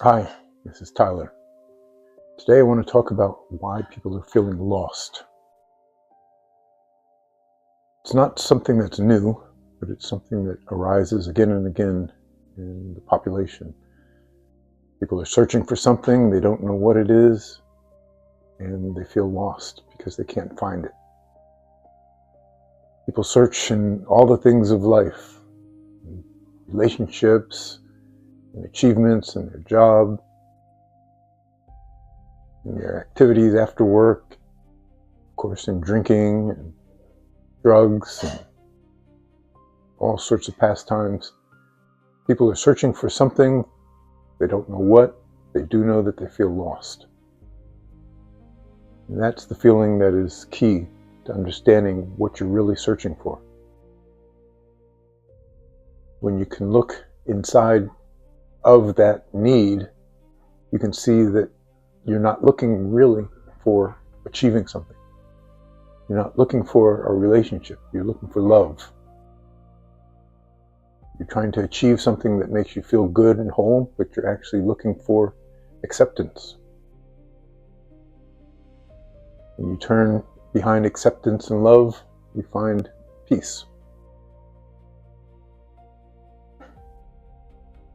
Hi, this is Tyler. Today I want to talk about why people are feeling lost. It's not something that's new, but it's something that arises again and again in the population. People are searching for something, they don't know what it is, and they feel lost because they can't find it. People search in all the things of life, in relationships, in achievements, in their job, in their activities after work, of course in drinking and drugs and all sorts of pastimes. People are searching for something, they don't know what, they do know that they feel lost. And that's the feeling that is key to understanding what you're really searching for. When you can look inside of that need, you can see that you're not looking really for achieving something. You're not looking for a relationship, you're looking for love. You're trying to achieve something that makes you feel good and whole, but you're actually looking for acceptance. When you turn behind acceptance and love, you find peace.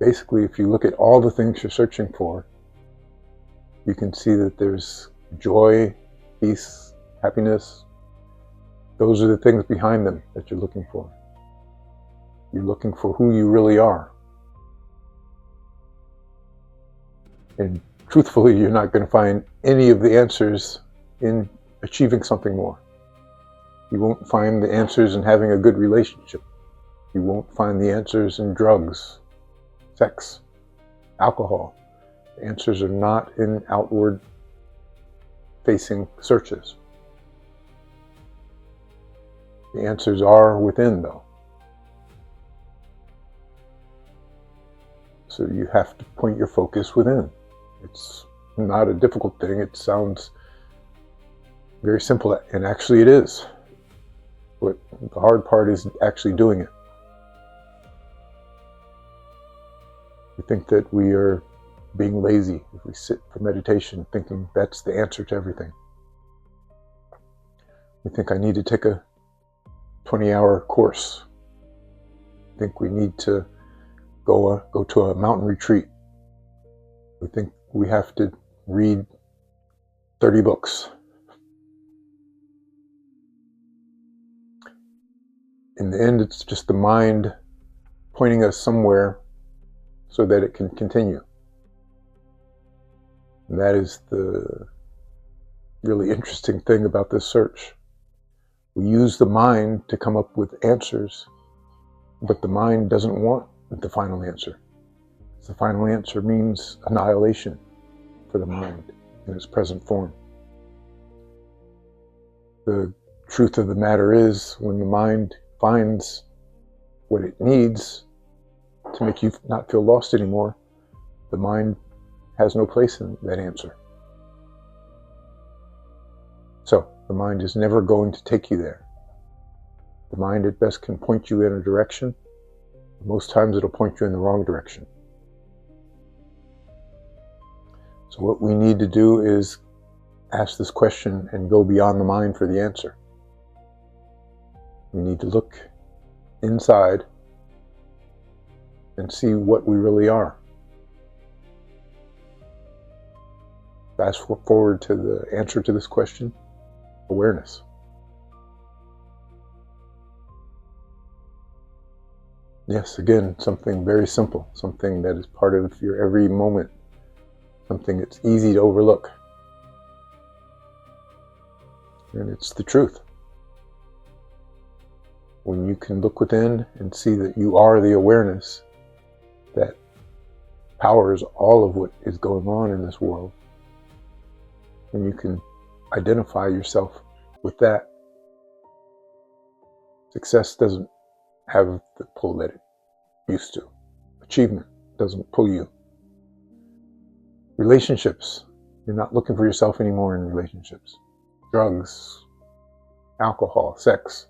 Basically, if you look at all the things you're searching for, you can see that there's joy, peace, happiness. Those are the things behind them that you're looking for. You're looking for who you really are. And truthfully, you're not going to find any of the answers in achieving something more. You won't find the answers in having a good relationship. You won't find the answers in drugs, sex, alcohol. The answers are not in outward facing searches. The answers are within, though. So you have to point your focus within. It's not a difficult thing. It sounds very simple, and actually it is. But the hard part is actually doing it. We think that we are being lazy if we sit for meditation thinking that's the answer to everything. We think I need to take a 20-hour course. We think we need to go to a mountain retreat. We think we have to read 30 books. In the end, it's just the mind pointing us somewhere so that it can continue. And that is the really interesting thing about this search. We use the mind to come up with answers, but the mind doesn't want the final answer. The final answer means annihilation for the mind in its present form. The truth of the matter is, when the mind finds what it needs to make you not feel lost anymore, the mind has no place in that answer. So the mind is never going to take you there. The mind at best can point you in a direction. Most times it'll point you in the wrong direction. So what we need to do is ask this question and go beyond the mind for the answer. We need to look inside and see what we really are. Fast forward to the answer to this question: awareness. Yes, again, something very simple, something that is part of your every moment, something that's easy to overlook. And it's the truth. When you can look within and see that you are the awareness that powers all of what is going on in this world, when you can identify yourself with that, success doesn't have the pull that it used to. Achievement doesn't pull you. Relationships, you're not looking for yourself anymore in relationships. Drugs, alcohol, sex,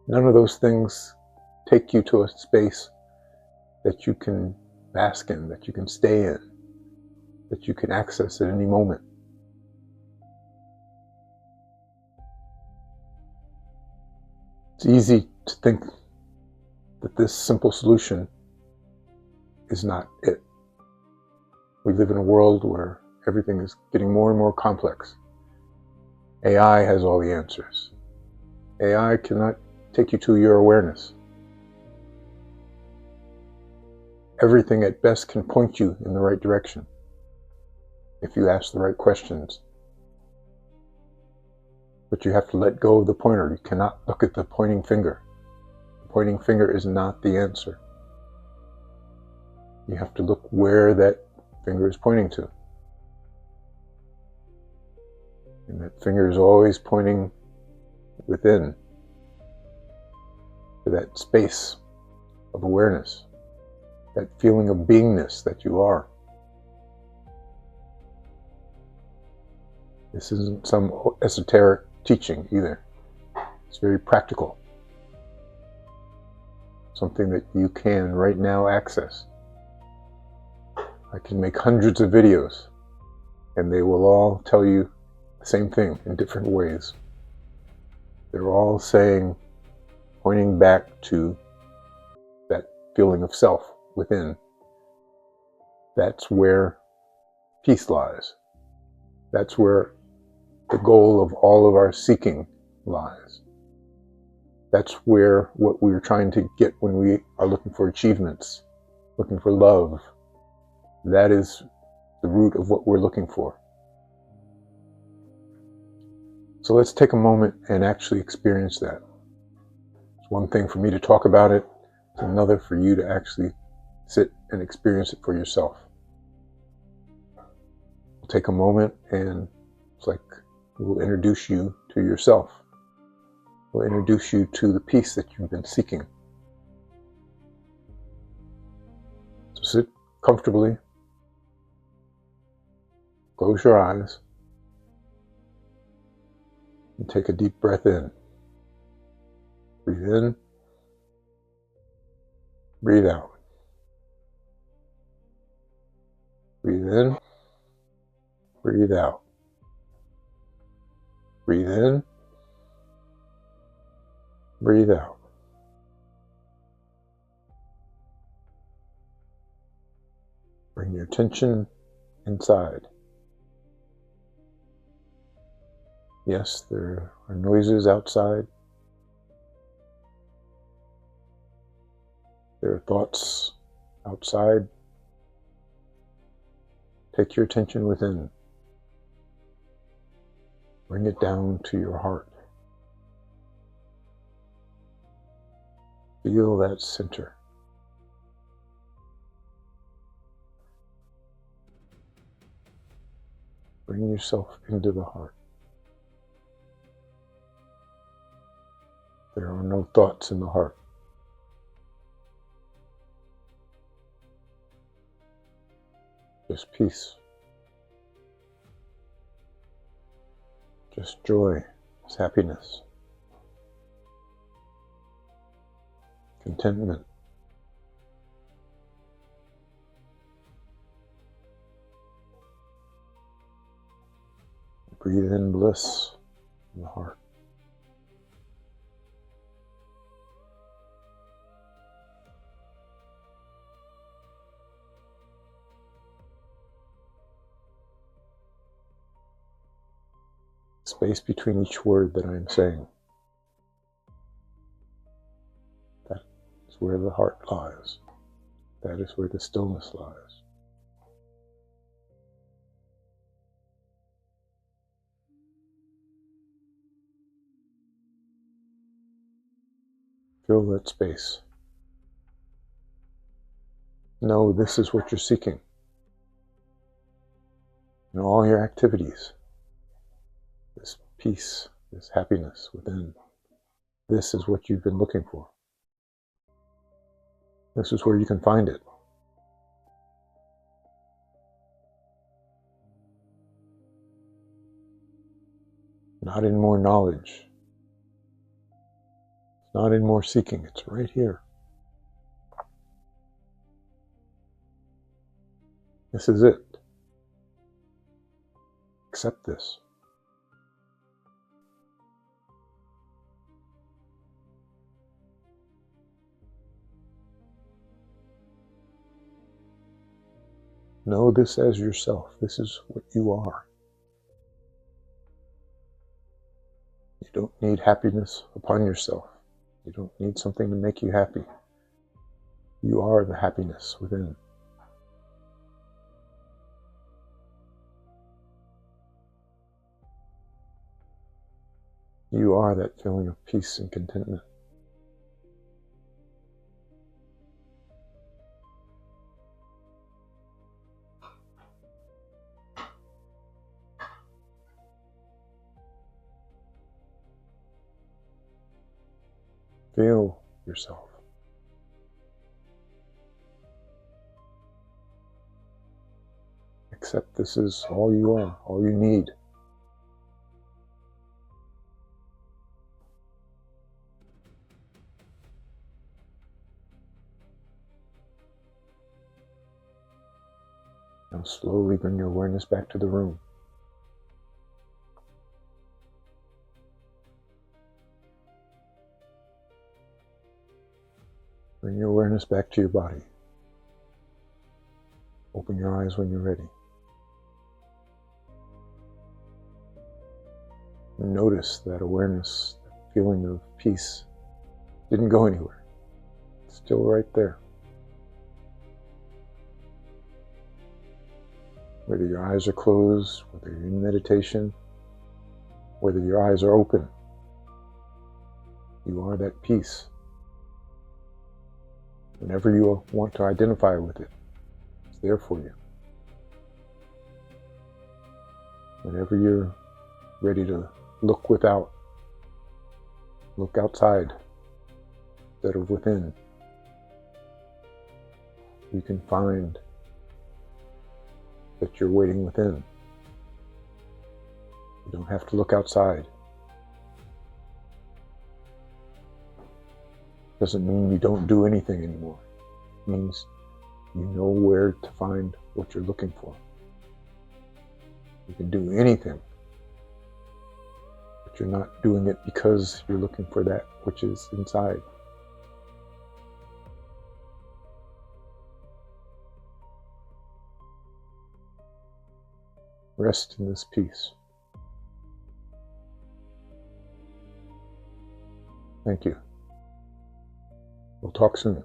none of those things take you to a space that you can bask in, that you can stay in. that you can access at any moment. It's easy to think that this simple solution is not it. We live in a world where everything is getting more and more complex. AI has all the answers. AI cannot take you to your awareness. Everything at best can point you in the right direction if you ask the right questions. But you have to let go of the pointer. You cannot look at the pointing finger. The pointing finger is not the answer. You have to look where that finger is pointing to. And that finger is always pointing within, to that space of awareness, that feeling of beingness that you are. This isn't some esoteric teaching either. It's very practical. Something that you can right now access. I can make hundreds of videos and they will all tell you the same thing in different ways. They're all saying, pointing back to that feeling of self within. That's where peace lies. That's where the goal of all of our seeking lies. That's where what we're trying to get when we are looking for achievements, looking for love. That is the root of what we're looking for. So let's take a moment and actually experience that. It's one thing for me to talk about it. It's another for you to actually sit and experience it for yourself. We'll take a moment and it's like we'll introduce you to yourself. We'll introduce you to the peace that you've been seeking. So sit comfortably. Close your eyes. And take a deep breath in. Breathe in. Breathe out. Breathe in. Breathe out. Breathe in. Breathe out. Bring your attention inside. Yes, there are noises outside. There are thoughts outside. Take your attention within. Bring it down to your heart. Feel that center. Bring yourself into the heart. There are no thoughts in the heart. Just peace. Just joy. Just happiness. Contentment. Breathe in bliss in the heart. Space between each word that I am saying. That is where the heart lies. That is where the stillness lies. Fill that space. Know this is what you're seeking in all your activities. This peace, this happiness within. This is what you've been looking for. This is where you can find it. Not in more knowledge. Not in more seeking. It's right here. This is it. Accept this. Know this as yourself. This is what you are. You don't need happiness upon yourself. You don't need something to make you happy. You are the happiness within. You are that feeling of peace and contentment. Feel yourself. Accept this is all you are, all you need. Now slowly bring your awareness back to the room. Bring your awareness back to your body. Open your eyes when you're ready. And notice that awareness, that feeling of peace, didn't go anywhere. It's still right there. Whether your eyes are closed, whether you're in meditation, whether your eyes are open, you are that peace. Whenever you want to identify with it, it's there for you. Whenever you're ready to look without, look outside instead of within, you can find that you're waiting within. You don't have to look outside. Doesn't mean you don't do anything anymore. It means you know where to find what you're looking for. You can do anything, but you're not doing it because you're looking for that which is inside. Rest in this peace. Thank you. We'll talk soon.